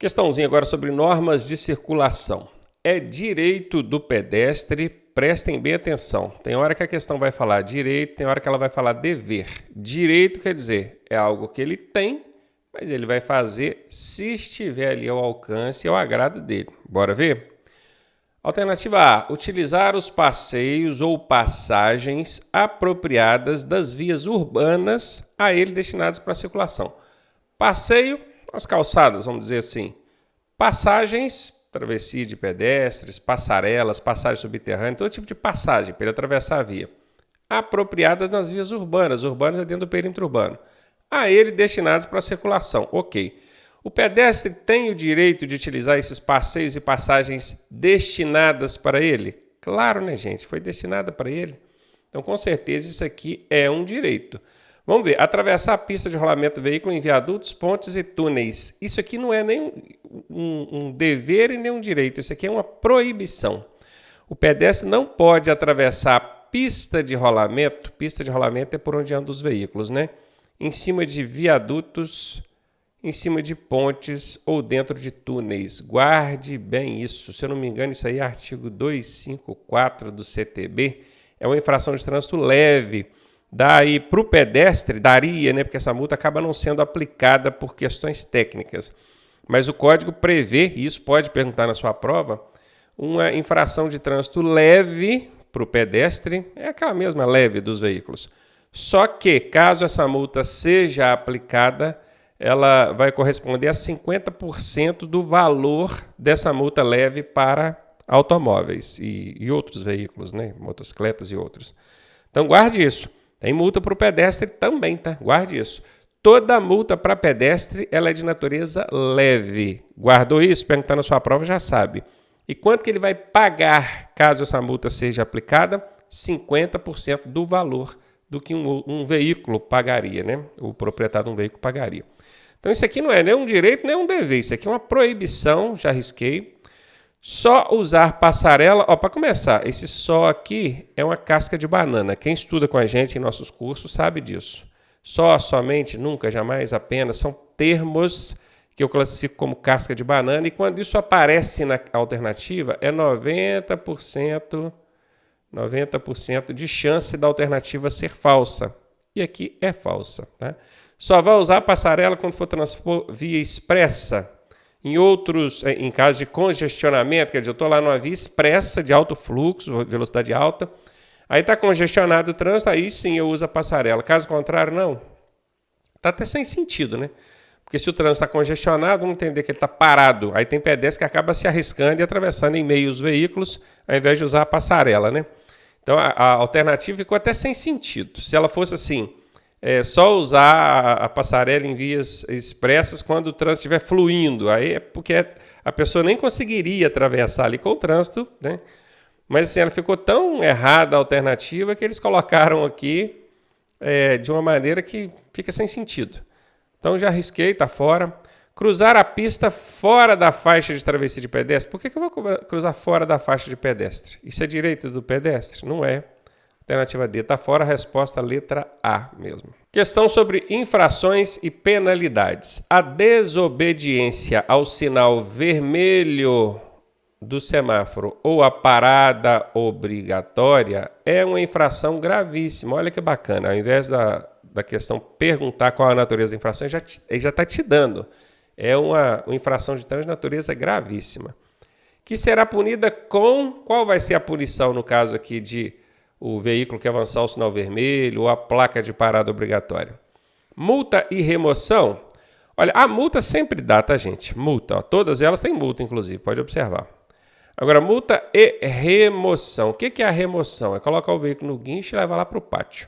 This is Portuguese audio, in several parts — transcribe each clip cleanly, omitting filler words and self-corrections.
Questãozinha agora sobre normas de circulação. É direito do pedestre, prestem bem atenção. Tem hora que a questão vai falar direito, tem hora que ela vai falar dever. Direito quer dizer, é algo que ele tem, mas ele vai fazer se estiver ali ao alcance e ao agrado dele. Bora ver? Alternativa A, utilizar os passeios ou passagens apropriadas das vias urbanas a ele destinadas para circulação. Passeio, as calçadas, vamos dizer assim. Passagens, travessia de pedestres, passarelas, passagem subterrânea, todo tipo de passagem para ele atravessar a via. Apropriadas nas vias urbanas. Urbanas é dentro do perímetro urbano. A ele destinadas para circulação. Ok. O pedestre tem o direito de utilizar esses passeios e passagens destinadas para ele? Claro, né, gente? Foi destinada para ele. Então, com certeza, isso aqui é um direito. Vamos ver. Atravessar a pista de rolamento do veículo em viadutos, pontes e túneis. Isso aqui não é nem um dever e nem um direito. Isso aqui é uma proibição. O pedestre não pode atravessar a pista de rolamento. Pista de rolamento é por onde andam os veículos, né? Em cima de viadutos, em cima de pontes ou dentro de túneis. Guarde bem isso. Se eu não me engano, isso aí é artigo 254 do CTB. É uma infração de trânsito leve. Daí para o pedestre, daria, né? Porque essa multa acaba não sendo aplicada por questões técnicas. Mas o código prevê, e isso pode perguntar na sua prova, uma infração de trânsito leve para o pedestre, é aquela mesma leve dos veículos. Só que, caso essa multa seja aplicada, ela vai corresponder a 50% do valor dessa multa leve para automóveis e outros veículos, né? Motocicletas e outros. Então, guarde isso. Tem multa para o pedestre também, tá? Guarde isso. Toda multa para pedestre ela é de natureza leve. Guardou isso? Perguntar na sua prova, já sabe. E quanto que ele vai pagar caso essa multa seja aplicada? 50% do valor do que um veículo pagaria, né? O proprietário de um veículo pagaria. Então, isso aqui não é nem um direito, nem um dever. Isso aqui é uma proibição, já risquei. Só usar passarela, para começar, esse só aqui é uma casca de banana. Quem estuda com a gente em nossos cursos sabe disso. Só, somente, nunca, jamais, apenas, são termos que eu classifico como casca de banana e quando isso aparece na alternativa é 90% de chance da alternativa ser falsa. E aqui é falsa, tá? Só vai usar passarela quando for transpor via expressa. Em caso de congestionamento, quer dizer, eu estou lá numa via expressa de alto fluxo, velocidade alta, aí está congestionado o trânsito, aí sim eu uso a passarela. Caso contrário, não. Está até sem sentido, né? Porque se o trânsito está congestionado, vamos entender que ele está parado. Aí tem pedestre que acaba se arriscando e atravessando em meio os veículos, ao invés de usar a passarela, né? Então a alternativa ficou até sem sentido. Se ela fosse assim, só usar a passarela em vias expressas quando o trânsito estiver fluindo. Aí é porque a pessoa nem conseguiria atravessar ali com o trânsito, né? Mas assim, ela ficou tão errada a alternativa que eles colocaram aqui de uma maneira que fica sem sentido. Então já risquei, está fora. Cruzar a pista fora da faixa de travessia de pedestre. Por que eu vou cruzar fora da faixa de pedestre? Isso é direito do pedestre? Não é. Alternativa D está fora, a resposta letra A mesmo. Questão sobre infrações e penalidades. A desobediência ao sinal vermelho do semáforo ou a parada obrigatória é uma infração gravíssima. Olha que bacana, ao invés da questão perguntar qual a natureza da infração, ele já está te dando. É uma infração de trânsito de natureza gravíssima. Que será punida com... Qual vai ser a punição no caso aqui de o veículo que avançar o sinal vermelho ou a placa de parada obrigatória? Multa e remoção. Olha, a multa sempre dá, tá, gente? Multa, ó, todas elas têm multa, inclusive, pode observar. Agora, multa e remoção. O que é a remoção? É colocar o veículo no guincho e levar lá para o pátio.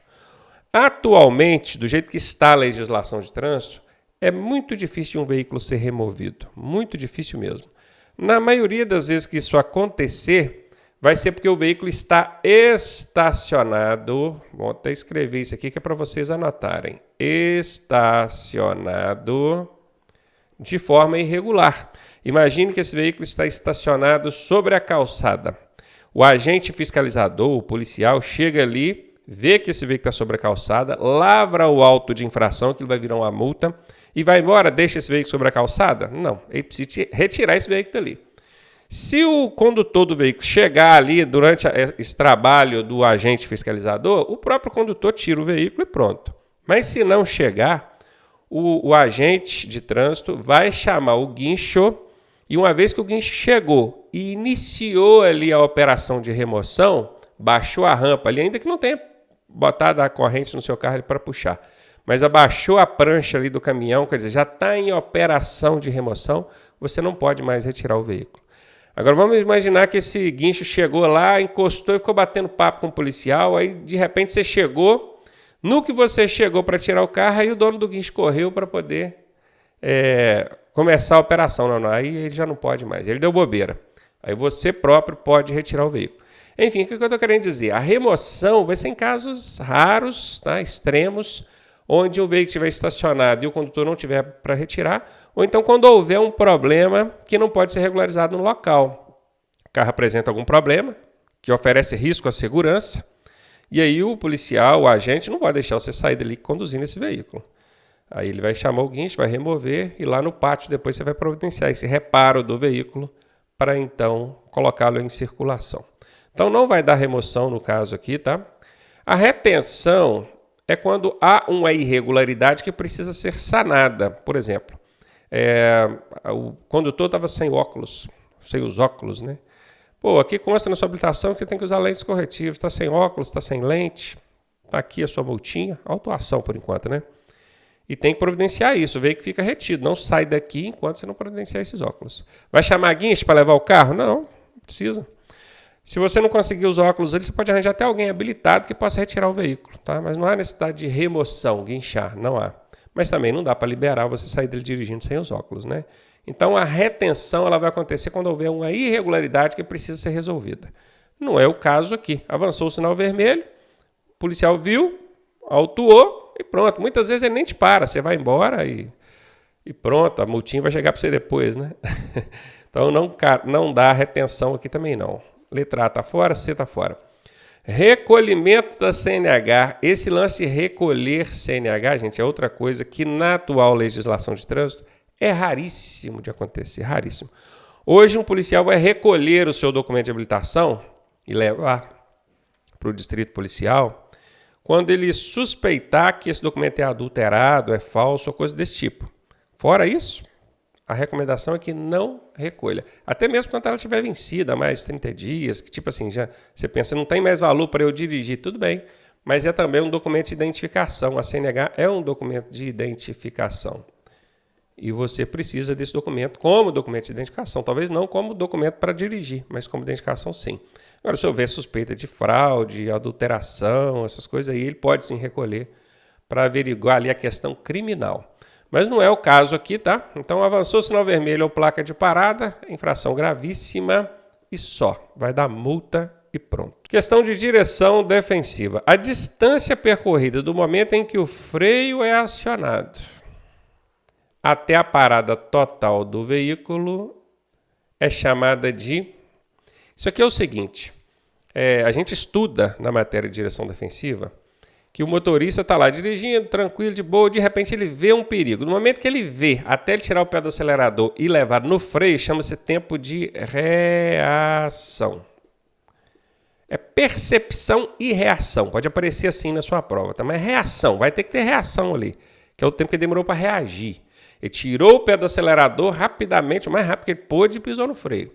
Atualmente, do jeito que está a legislação de trânsito, é muito difícil de um veículo ser removido. Muito difícil mesmo. Na maioria das vezes que isso acontecer, vai ser porque o veículo está estacionado. Vou até escrever isso aqui que é para vocês anotarem. Estacionado de forma irregular. Imagine que esse veículo está estacionado sobre a calçada. O agente fiscalizador, o policial, chega ali, vê que esse veículo está sobre a calçada, lavra o auto de infração, que vai virar uma multa, e vai embora, deixa esse veículo sobre a calçada? Não, ele precisa retirar esse veículo dali. Se o condutor do veículo chegar ali durante esse trabalho do agente fiscalizador, o próprio condutor tira o veículo e pronto. Mas se não chegar, o agente de trânsito vai chamar o guincho e uma vez que o guincho chegou e iniciou ali a operação de remoção, baixou a rampa ali, ainda que não tenha botado a corrente no seu carro para puxar, mas abaixou a prancha ali do caminhão, quer dizer, já está em operação de remoção, você não pode mais retirar o veículo. Agora vamos imaginar que esse guincho chegou lá, encostou e ficou batendo papo com o policial, aí de repente você chegou, no que você chegou para tirar o carro, aí o dono do guincho correu para poder começar a operação. Não, aí ele já não pode mais, ele deu bobeira. Aí você próprio pode retirar o veículo. Enfim, o que eu estou querendo dizer? A remoção vai ser em casos raros, tá? Extremos, onde o veículo estiver estacionado e o condutor não tiver para retirar, ou então quando houver um problema que não pode ser regularizado no local. O carro apresenta algum problema, que oferece risco à segurança, e aí o policial, o agente, não vai deixar você sair dali conduzindo esse veículo. Aí ele vai chamar o guincho, vai remover, e lá no pátio depois você vai providenciar esse reparo do veículo para então colocá-lo em circulação. Então não vai dar remoção no caso aqui, tá? A retenção é quando há uma irregularidade que precisa ser sanada. Por exemplo, o condutor estava sem óculos, sem os óculos, né? Pô, aqui consta na sua habilitação que você tem que usar lentes corretivas, está sem óculos, está sem lente, está aqui a sua multinha, autuação por enquanto, né? E tem que providenciar isso, o veículo fica retido, não sai daqui enquanto você não providenciar esses óculos. Vai chamar guincho para levar o carro? Não precisa. Se você não conseguir os óculos ali, você pode arranjar até alguém habilitado que possa retirar o veículo, tá? Mas não há necessidade de remoção, guinchar, não há. Mas também não dá para liberar você sair dele dirigindo sem os óculos, né? Então a retenção ela vai acontecer quando houver uma irregularidade que precisa ser resolvida. Não é o caso aqui. Avançou o sinal vermelho, o policial viu, autuou e pronto. Muitas vezes ele nem te para, você vai embora e pronto, a multinha vai chegar para você depois, né? Então não dá retenção aqui também não. Letra A está fora, C está fora. Recolhimento da CNH. Esse lance de recolher CNH, gente, é outra coisa que na atual legislação de trânsito é raríssimo de acontecer, raríssimo. Hoje um policial vai recolher o seu documento de habilitação e levar para o distrito policial quando ele suspeitar que esse documento é adulterado, é falso ou coisa desse tipo. Fora isso, a recomendação é que não recolha. Até mesmo quando ela estiver vencida há mais de 30 dias, que tipo assim, já você pensa, não tem mais valor para eu dirigir, tudo bem, mas é também um documento de identificação. A CNH é um documento de identificação. E você precisa desse documento como documento de identificação. Talvez não como documento para dirigir, mas como identificação sim. Agora, se houver suspeita de fraude, adulteração, essas coisas aí, ele pode sim recolher para averiguar ali a questão criminal. Mas não é o caso aqui, tá? Então, avançou o sinal vermelho ou placa de parada, infração gravíssima e só. Vai dar multa e pronto. Questão de direção defensiva. A distância percorrida do momento em que o freio é acionado até a parada total do veículo é chamada de... Isso aqui é o seguinte, a gente estuda na matéria de direção defensiva que o motorista está lá dirigindo, tranquilo, de boa, de repente ele vê um perigo. No momento que ele vê, até ele tirar o pé do acelerador e levar no freio, chama-se tempo de reação. É percepção e reação. Pode aparecer assim na sua prova, tá? Mas reação, vai ter que ter reação ali, que é o tempo que ele demorou para reagir. Ele tirou o pé do acelerador rapidamente, o mais rápido que ele pôde e pisou no freio.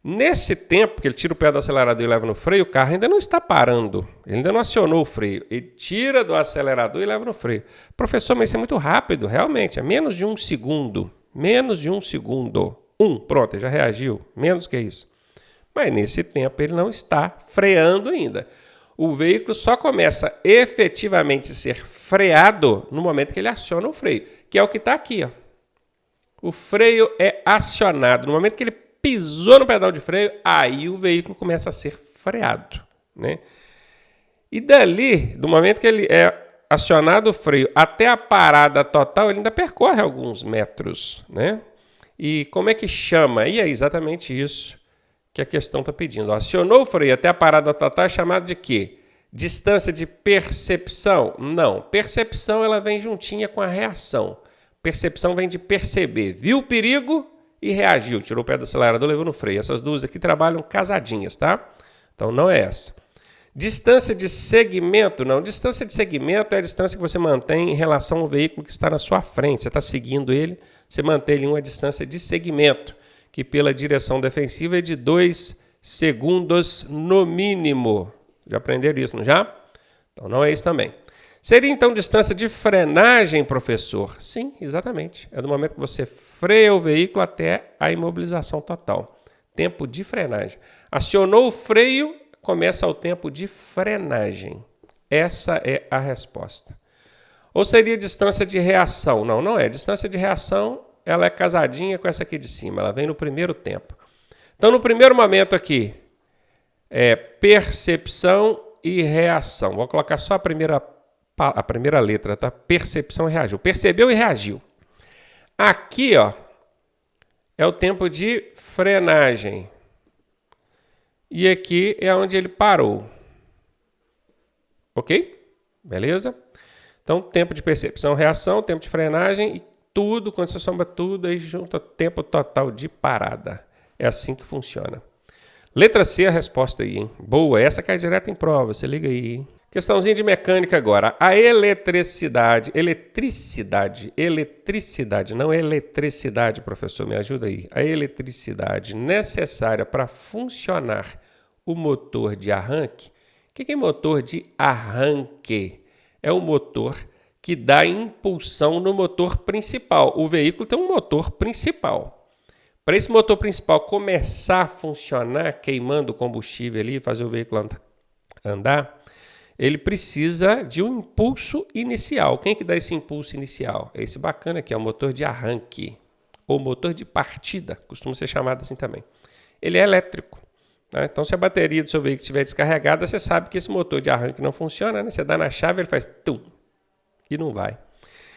Nesse tempo que ele tira o pé do acelerador e leva no freio, o carro ainda não está parando. Ele ainda não acionou o freio. Ele tira do acelerador e leva no freio. Professor, mas isso é muito rápido, realmente. É menos de um segundo. Menos de um segundo. Pronto, ele já reagiu. Menos que isso. Mas nesse tempo ele não está freando ainda. O veículo só começa efetivamente a ser freado no momento que ele aciona o freio, que é o que está aqui, ó. O freio é acionado. No momento que ele pisou no pedal de freio, aí o veículo começa a ser freado, né? E dali, do momento que ele é acionado o freio até a parada total, ele ainda percorre alguns metros, né? E como é que chama? E é exatamente isso que a questão está pedindo. Acionou o freio até a parada total é chamado de quê? Distância de percepção? Não. Percepção ela vem juntinha com a reação. Percepção vem de perceber. Viu o perigo e reagiu. Tirou o pé do acelerador, levou no freio. Essas duas aqui trabalham casadinhas, tá? Então não é essa. Distância de segmento, não. Distância de segmento é a distância que você mantém em relação ao veículo que está na sua frente. Você está seguindo ele, você mantém ele em uma distância de segmento, que pela direção defensiva é de 2 segundos no mínimo. Já aprenderam isso, não já? Então não é isso também. Seria então distância de frenagem, professor? Sim, exatamente. É do momento que você freia o veículo até a imobilização total. Tempo de frenagem. Acionou o freio, começa o tempo de frenagem. Essa é a resposta. Ou seria distância de reação? Não, não é. Distância de reação, ela é casadinha com essa aqui de cima. Ela vem no primeiro tempo. Então, no primeiro momento aqui, é percepção e reação. Vou colocar só a primeira letra, tá? Percepção e reagiu. Percebeu e reagiu. Aqui, ó, é o tempo de frenagem. E aqui é onde ele parou. Ok? Beleza? Então, tempo de percepção, reação, tempo de frenagem e tudo, quando você soma tudo, aí junta tempo total de parada. É assim que funciona. Letra C, a resposta aí, hein? Boa, essa cai direto em prova, você liga aí, hein? Questãozinha de mecânica agora. A eletricidade, não é eletricidade, professor, me ajuda aí. A eletricidade necessária para funcionar o motor de arranque. O que é motor de arranque? É o motor que dá impulsão no motor principal. O veículo tem um motor principal. Para esse motor principal começar a funcionar, queimando o combustível ali, fazer o veículo andar, ele precisa de um impulso inicial. Quem é que dá esse impulso inicial? É esse bacana aqui, é o motor de arranque, ou motor de partida, costuma ser chamado assim também. Ele é elétrico. Tá? Então, se a bateria do seu veículo estiver descarregada, você sabe que esse motor de arranque não funciona, né? Você dá na chave, ele faz tum, e não vai.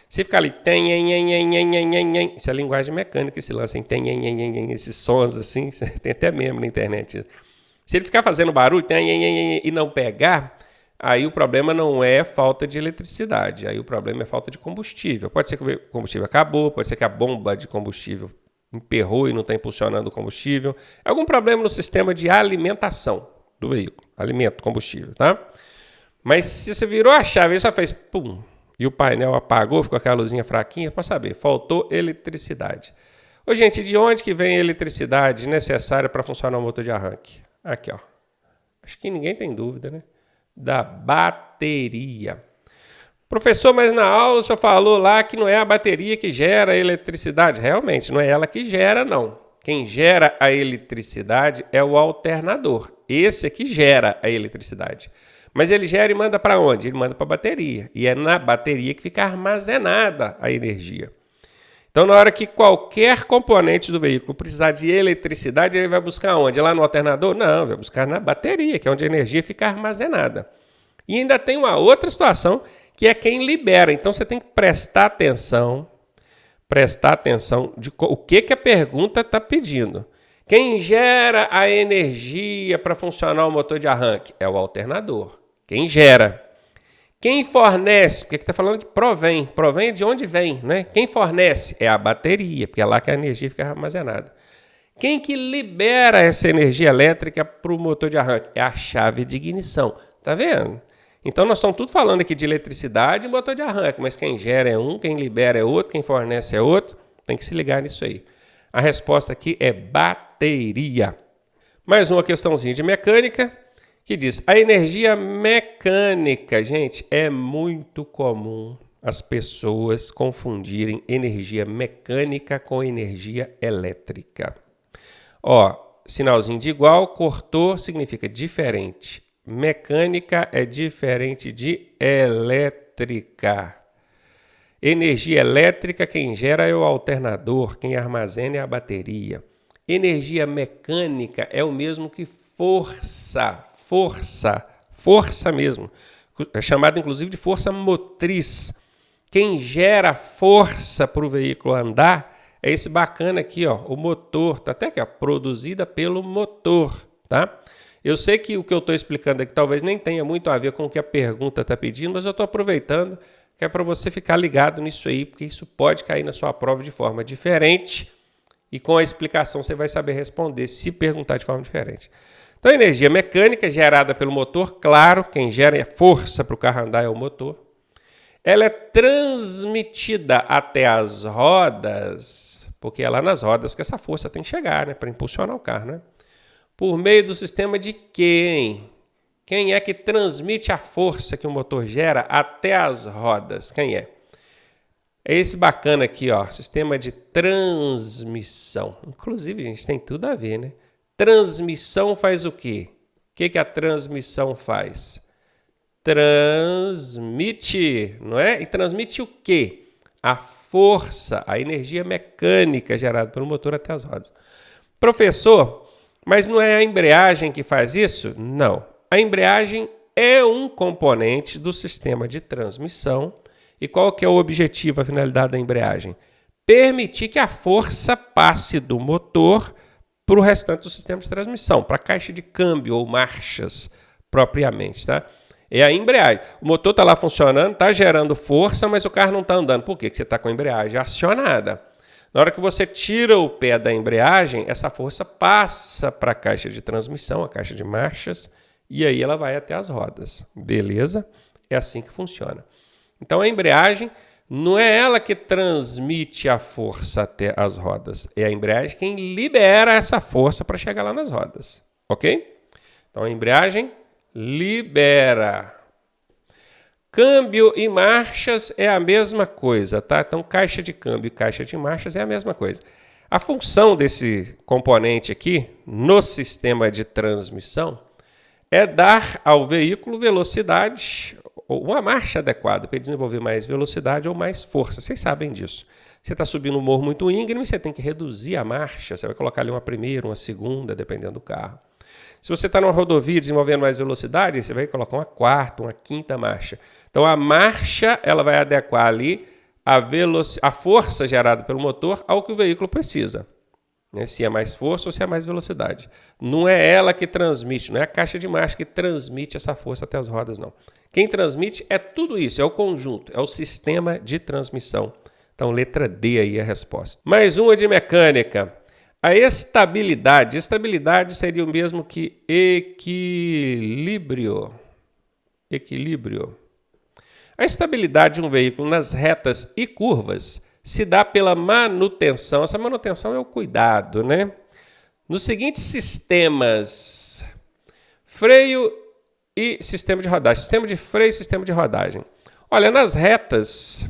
Se ficar ali, isso é a linguagem mecânica, esse lance, esses sons assim, tem até meme na internet. Se ele ficar fazendo barulho e não pegar, aí o problema não é falta de eletricidade, aí o problema é falta de combustível. Pode ser que o combustível acabou, pode ser que a bomba de combustível emperrou e não está impulsionando o combustível. É algum problema no sistema de alimentação do veículo, alimento, combustível, tá? Mas se você virou a chave e só fez pum, e o painel apagou, ficou aquela luzinha fraquinha, para saber, faltou eletricidade. Ô, gente, de onde que vem a eletricidade necessária para funcionar o motor de arranque? Aqui, ó. Acho que ninguém tem dúvida, né? Da bateria. Professor, mas na aula o senhor falou lá que não é a bateria que gera a eletricidade. Realmente, não é ela que gera, não. Quem gera a eletricidade é o alternador. Esse é que gera a eletricidade. Mas ele gera e manda para onde? Ele manda para a bateria. E é na bateria que fica armazenada a energia. Então, na hora que qualquer componente do veículo precisar de eletricidade, ele vai buscar onde? Lá no alternador? Não, vai buscar na bateria, que é onde a energia fica armazenada. E ainda tem uma outra situação, que é quem libera. Então, você tem que prestar atenção de o que a pergunta está pedindo. Quem gera a energia para funcionar o motor de arranque? É o alternador. Quem gera. Quem fornece? Porque aqui está falando de provém. Provém é de onde vem, né? Quem fornece? É a bateria, porque é lá que a energia fica armazenada. Quem que libera essa energia elétrica para o motor de arranque? É a chave de ignição. Tá vendo? Então, nós estamos tudo falando aqui de eletricidade e motor de arranque, mas quem gera é um, quem libera é outro, quem fornece é outro. Tem que se ligar nisso aí. A resposta aqui é bateria. Mais uma questãozinha de mecânica que diz: a energia mecânica, gente, é muito comum as pessoas confundirem energia mecânica com energia elétrica. Ó, sinalzinho de igual, cortou, significa diferente. Mecânica é diferente de elétrica. Energia elétrica, quem gera é o alternador, quem armazena é a bateria. Energia mecânica é o mesmo que força mesmo. É chamado inclusive de força motriz. Quem gera força para o veículo andar é esse bacana aqui, ó, o motor. Tá até aqui, ó, produzida pelo motor, tá? Eu sei que o que eu estou explicando aqui talvez nem tenha muito a ver com o que a pergunta está pedindo, mas eu estou aproveitando que é para você ficar ligado nisso aí, porque isso pode cair na sua prova de forma diferente e com a explicação você vai saber responder se perguntar de forma diferente. Então, a energia mecânica gerada pelo motor, claro, quem gera força para o carro andar é o motor. Ela é transmitida até as rodas, porque é lá nas rodas que essa força tem que chegar, né, para impulsionar o carro, né? Por meio do sistema de quem? Quem é que transmite a força que o motor gera até as rodas? Quem é? É esse bacana aqui, ó, sistema de transmissão. Inclusive, gente, tem tudo a ver, né? Transmissão faz o quê? O que a transmissão faz? Transmite, não é? E transmite o quê? A força, a energia mecânica gerada pelo motor até as rodas. Professor, mas não é a embreagem que faz isso? Não. A embreagem é um componente do sistema de transmissão. E qual que é o objetivo, a finalidade da embreagem? Permitir que a força passe do motor para o restante do sistema de transmissão, para a caixa de câmbio ou marchas propriamente, tá? É a embreagem. O motor está lá funcionando, está gerando força, mas o carro não está andando. Por quê? Porque você está com a embreagem acionada. Na hora que você tira o pé da embreagem, essa força passa para a caixa de transmissão, a caixa de marchas, e aí ela vai até as rodas. Beleza? É assim que funciona. Então a embreagem não é ela que transmite a força até as rodas, é a embreagem quem libera essa força para chegar lá nas rodas, ok? Então a embreagem libera. Câmbio e marchas é a mesma coisa, tá? Então caixa de câmbio e caixa de marchas é a mesma coisa. A função desse componente aqui no sistema de transmissão é dar ao veículo velocidade ou uma marcha adequada para desenvolver mais velocidade ou mais força. Vocês sabem disso. Você está subindo um morro muito íngreme, você tem que reduzir a marcha. Você vai colocar ali uma primeira, uma segunda, dependendo do carro. Se você está numa rodovia desenvolvendo mais velocidade, você vai colocar uma quarta, uma quinta marcha. Então, a marcha ela vai adequar ali a força gerada pelo motor ao que o veículo precisa. Né? Se é mais força ou se é mais velocidade. Não é ela que transmite, não é a caixa de marcha que transmite essa força até as rodas, não. Quem transmite é tudo isso, é o conjunto, é o sistema de transmissão. Então, letra D aí é a resposta. Mais uma de mecânica. A estabilidade. Estabilidade seria o mesmo que equilíbrio. Equilíbrio. A estabilidade de um veículo nas retas e curvas se dá pela manutenção. Essa manutenção é o cuidado, né? Nos seguintes sistemas: freio e sistema de rodagem. Sistema de freio e sistema de rodagem. Olha, nas retas,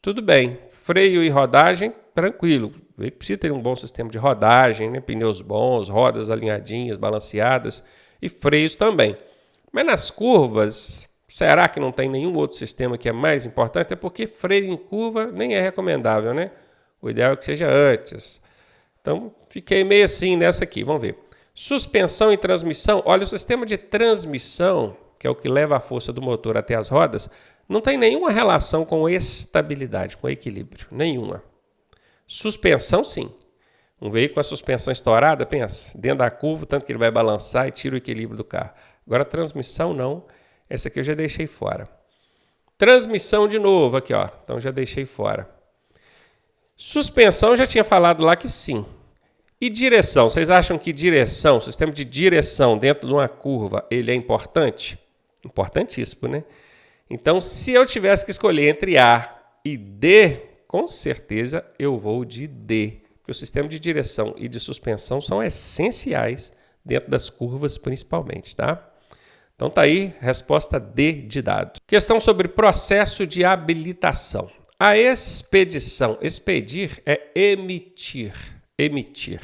tudo bem. Freio e rodagem, tranquilo. O veículo precisa ter um bom sistema de rodagem, né? Pneus bons, rodas alinhadinhas, balanceadas e freios também. Mas nas curvas, será que não tem nenhum outro sistema que é mais importante? É porque freio em curva nem é recomendável, né? O ideal é que seja antes. Então, fiquei meio assim nessa aqui. Vamos ver. Suspensão e transmissão. Olha, o sistema de transmissão, que é o que leva a força do motor até as rodas, não tem nenhuma relação com estabilidade, com equilíbrio. Nenhuma. Suspensão, sim. Um veículo com a suspensão estourada, pensa, dentro da curva, tanto que ele vai balançar e tira o equilíbrio do carro. Agora, transmissão, não. Essa aqui eu já deixei fora. Transmissão de novo, aqui, ó. Então, já deixei fora. Suspensão, eu já tinha falado lá que sim. E direção? Vocês acham que direção, sistema de direção dentro de uma curva, ele é importante? Importantíssimo, né? Então, se eu tivesse que escolher entre A e D, com certeza eu vou de D. Porque o sistema de direção e de suspensão são essenciais dentro das curvas, principalmente, tá? Então, tá aí, resposta D de dado. Questão sobre processo de habilitação. A expedição, expedir é emitir. Emitir.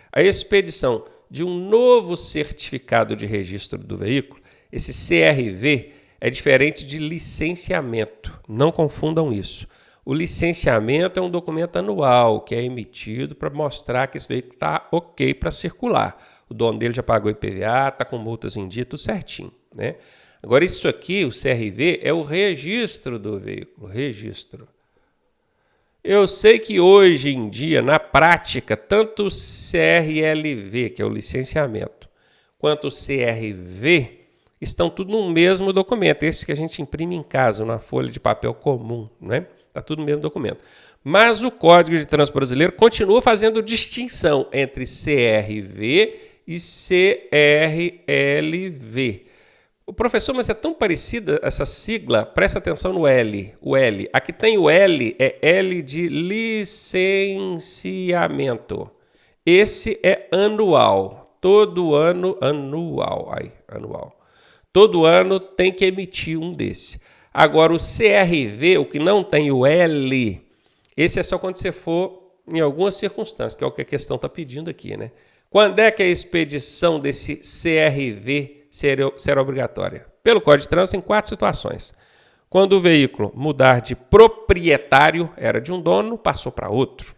A expedição de um novo certificado de registro do veículo, esse CRV, é diferente de licenciamento. Não confundam isso. O licenciamento é um documento anual que é emitido para mostrar que esse veículo está ok para circular. O dono dele já pagou IPVA, está com multas em dia, tudo certinho, né? Agora, isso aqui, o CRV, é o registro do veículo. Registro. Eu sei que hoje em dia, na prática, tanto o CRLV, que é o licenciamento, quanto o CRV estão tudo no mesmo documento, esse que a gente imprime em casa, na folha de papel comum, né? Está tudo no mesmo documento. Mas o Código de Trânsito Brasileiro continua fazendo distinção entre CRV e CRLV. O professor, mas é tão parecida essa sigla, presta atenção no L. O L. Aqui tem o L, é L de licenciamento. Esse é anual. Todo ano, anual. Todo ano tem que emitir um desse. Agora, o CRV, o que não tem o L, esse é só quando você for em algumas circunstâncias, que é o que a questão está pedindo aqui, né? Quando é que a expedição desse CRV será obrigatória? Pelo Código de Trânsito, em 4 situações. Quando o veículo mudar de proprietário, era de um dono, passou para outro.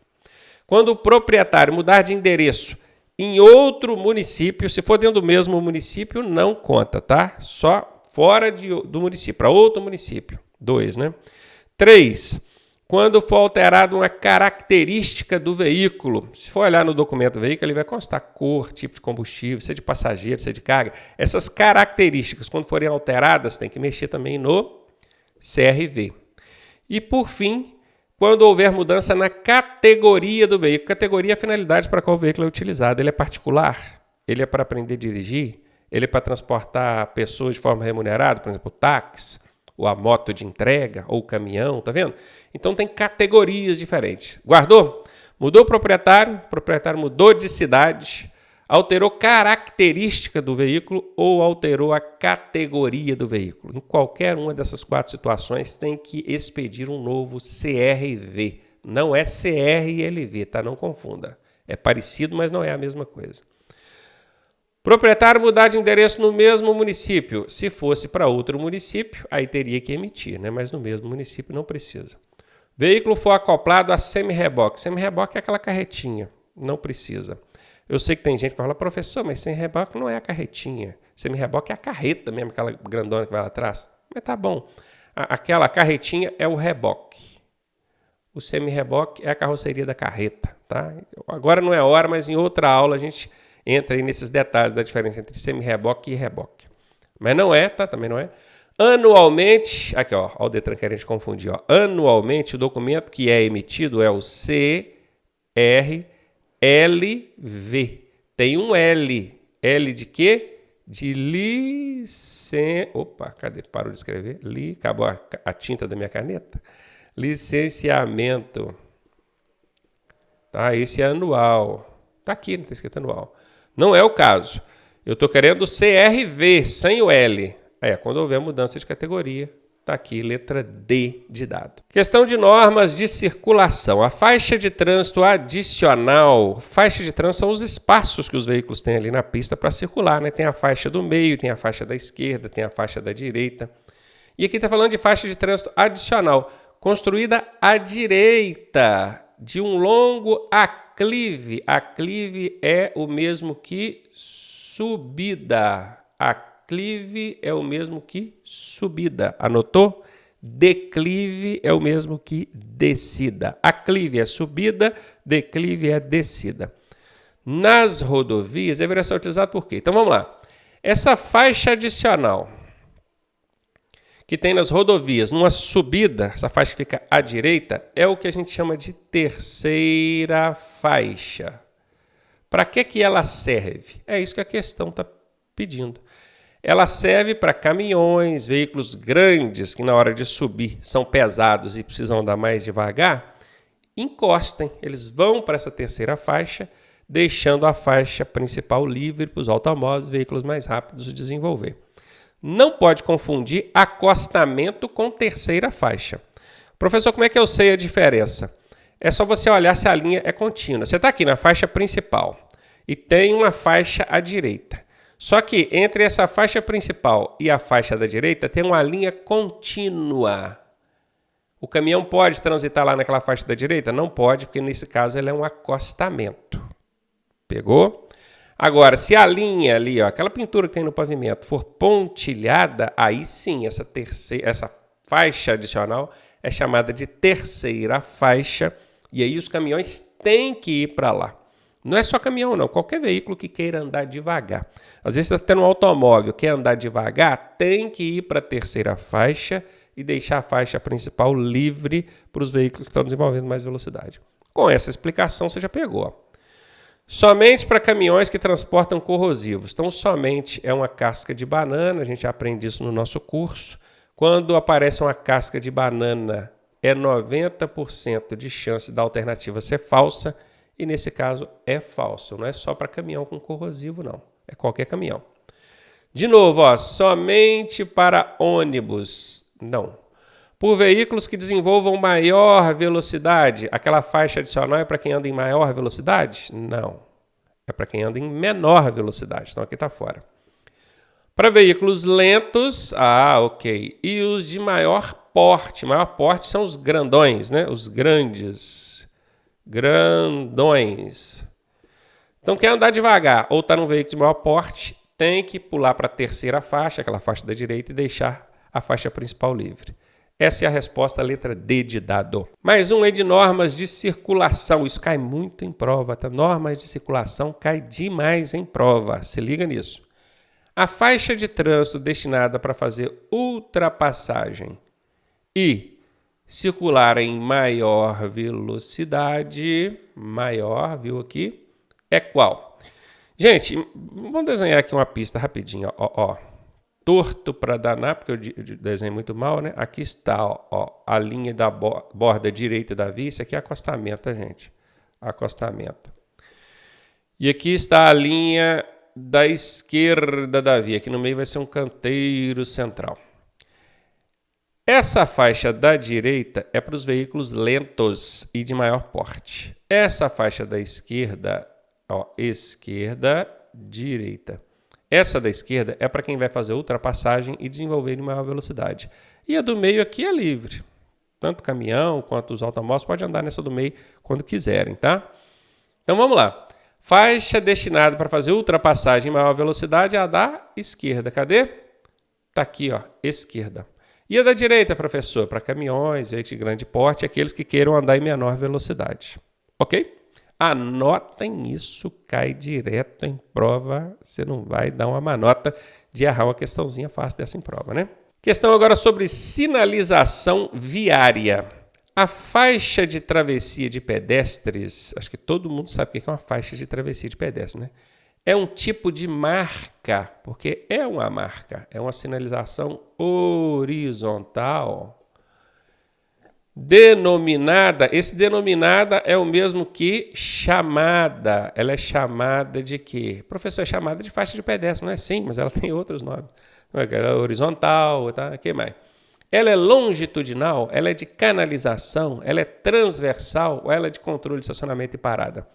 Quando o proprietário mudar de endereço em outro município, se for dentro do mesmo município, não conta, tá? Só fora do município, para outro município. 2, né? 3, quando for alterada uma característica do veículo. Se for olhar no documento do veículo, ele vai constar cor, tipo de combustível, se é de passageiro, se é de carga. Essas características, quando forem alteradas, tem que mexer também no CRV. E, por fim, quando houver mudança na categoria do veículo. Categoria é a finalidade para qual o veículo é utilizado. Ele é particular? Ele é para aprender a dirigir? Ele é para transportar pessoas de forma remunerada? Por exemplo, o táxi, ou a moto de entrega, ou o caminhão, tá vendo? Então tem categorias diferentes. Guardou? Mudou o proprietário mudou de cidade, alterou característica do veículo ou alterou a categoria do veículo. Em qualquer uma dessas 4 situações tem que expedir um novo CRV. Não é CRLV, tá? Não confunda. É parecido, mas não é a mesma coisa. Proprietário mudar de endereço no mesmo município. Se fosse para outro município, aí teria que emitir, né? Mas no mesmo município não precisa. Veículo for acoplado a semi-reboque. Semi-reboque é aquela carretinha, não precisa. Eu sei que tem gente que fala, professor, mas semi-reboque não é a carretinha. Semi-reboque é a carreta mesmo, aquela grandona que vai lá atrás. Mas tá bom. Aquela carretinha é o reboque. O semi-reboque é a carroceria da carreta, tá? Agora não é hora, mas em outra aula a gente entra aí nesses detalhes da diferença entre semi-reboque e reboque. Mas não é, tá? Também não é. Anualmente, aqui ó, o Detran querendo a gente confundir, ó. Anualmente o documento que é emitido é o CRLV. Tem um L. L de quê? De Opa, cadê? Parou de escrever. Acabou a tinta da minha caneta. Licenciamento. Tá? Esse é anual. Tá aqui, não está escrito anual. Não é o caso. Eu estou querendo o CRV, sem o L. Quando houver mudança de categoria, está aqui, letra D de dado. Questão de normas de circulação. A faixa de trânsito adicional. Faixa de trânsito são os espaços que os veículos têm ali na pista para circular, né? Tem a faixa do meio, tem a faixa da esquerda, tem a faixa da direita. E aqui está falando de faixa de trânsito adicional, construída à direita de um longo aclive. Aclive é o mesmo que subida. Aclive é o mesmo que subida. Anotou? Declive é o mesmo que descida. Aclive é subida, declive é descida. Nas rodovias, deveria ser utilizado por quê? Então vamos lá. Essa faixa adicional que tem nas rodovias, numa subida, essa faixa que fica à direita, é o que a gente chama de terceira faixa. Para que ela serve? É isso que a questão está pedindo. Ela serve para caminhões, veículos grandes que na hora de subir são pesados e precisam andar mais devagar, encostem, eles vão para essa terceira faixa, deixando a faixa principal livre para os automóveis e veículos mais rápidos de desenvolver. Não pode confundir acostamento com terceira faixa. Professor, como é que eu sei a diferença? É só você olhar se a linha é contínua. Você está aqui na faixa principal e tem uma faixa à direita. Só que entre essa faixa principal e a faixa da direita tem uma linha contínua. O caminhão pode transitar lá naquela faixa da direita? Não pode, porque nesse caso ele é um acostamento. Pegou? Agora, se a linha ali, ó, aquela pintura que tem no pavimento, for pontilhada, aí sim, essa faixa adicional é chamada de terceira faixa, e aí os caminhões têm que ir para lá. Não é só caminhão, não. Qualquer veículo que queira andar devagar. Às vezes você está tendo um automóvel, quer andar devagar, tem que ir para a terceira faixa e deixar a faixa principal livre para os veículos que estão desenvolvendo mais velocidade. Com essa explicação, você já pegou. Ó. Somente para caminhões que transportam corrosivos. Então, somente é uma casca de banana, a gente aprende isso no nosso curso. Quando aparece uma casca de banana, é 90% de chance da alternativa ser falsa, e nesse caso é falso. Não é só para caminhão com corrosivo, não. É qualquer caminhão. De novo, ó, somente para ônibus. Não. Por veículos que desenvolvam maior velocidade, aquela faixa adicional é para quem anda em maior velocidade? Não. É para quem anda em menor velocidade. Então aqui está fora. Para veículos lentos, ok. E os de maior porte. Maior porte são os grandões, né? Os grandes. Grandões. Então quem andar devagar ou está num veículo de maior porte, tem que pular para a terceira faixa, aquela faixa da direita, e deixar a faixa principal livre. Essa é a resposta, a letra D de dado. Mais um é de normas de circulação. Isso cai muito em prova, tá? Normas de circulação cai demais em prova. Se liga nisso. A faixa de trânsito destinada para fazer ultrapassagem e circular em maior velocidade, maior, viu aqui, é qual? Gente, vamos desenhar aqui uma pista rapidinho, ó. Torto para danar, porque eu desenho muito mal, né? Aqui está, ó, a linha da borda direita da via. Isso aqui é acostamento, tá, gente? Acostamento. E aqui está a linha da esquerda da via. Aqui no meio vai ser um canteiro central. Essa faixa da direita é para os veículos lentos e de maior porte. Essa faixa da esquerda, ó, esquerda, direita. Essa da esquerda é para quem vai fazer ultrapassagem e desenvolver em maior velocidade. E a do meio aqui é livre. Tanto o caminhão quanto os automóveis podem andar nessa do meio quando quiserem, tá? Então vamos lá. Faixa destinada para fazer ultrapassagem em maior velocidade é a da esquerda. Cadê? Tá aqui, ó, esquerda. E a da direita, professor? Para caminhões, veículos de grande porte, aqueles que queiram andar em menor velocidade. Ok? Anotem isso, cai direto em prova, você não vai dar uma manota de errar uma questãozinha fácil dessa em prova, né? Questão agora sobre sinalização viária. A faixa de travessia de pedestres, acho que todo mundo sabe o que é uma faixa de travessia de pedestres, né? É um tipo de marca, porque é uma marca, é uma sinalização horizontal. Denominada, esse denominada é o mesmo que chamada. Ela é chamada de quê? Professor, é chamada de faixa de pedestre, não é? Sim, mas ela tem outros nomes. Ela é horizontal, tá? O que mais? Ela é longitudinal, ela é de canalização, ela é transversal ou ela é de controle de estacionamento e parada.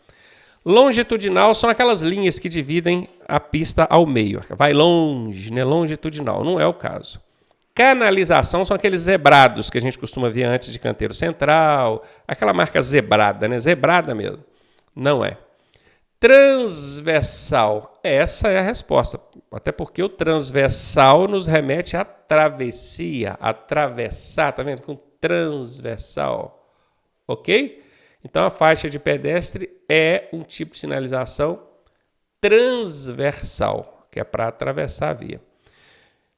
Longitudinal são aquelas linhas que dividem a pista ao meio. Vai longe, né? Longitudinal, não é o caso. Canalização são aqueles zebrados que a gente costuma ver antes de canteiro central, aquela marca zebrada, né? Zebrada mesmo. Não é. Transversal, essa é a resposta. Até porque o transversal nos remete à travessia, atravessar, tá vendo? Com transversal, ok? Então a faixa de pedestre é um tipo de sinalização transversal, que é para atravessar a via.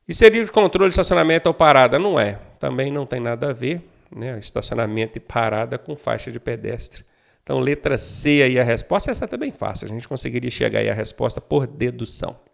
E seria de controle de estacionamento ou parada? Não é. Também não tem nada a ver, né? Estacionamento e parada com faixa de pedestre. Então, letra C aí a resposta. Essa é até bem fácil. A gente conseguiria chegar aí à resposta por dedução.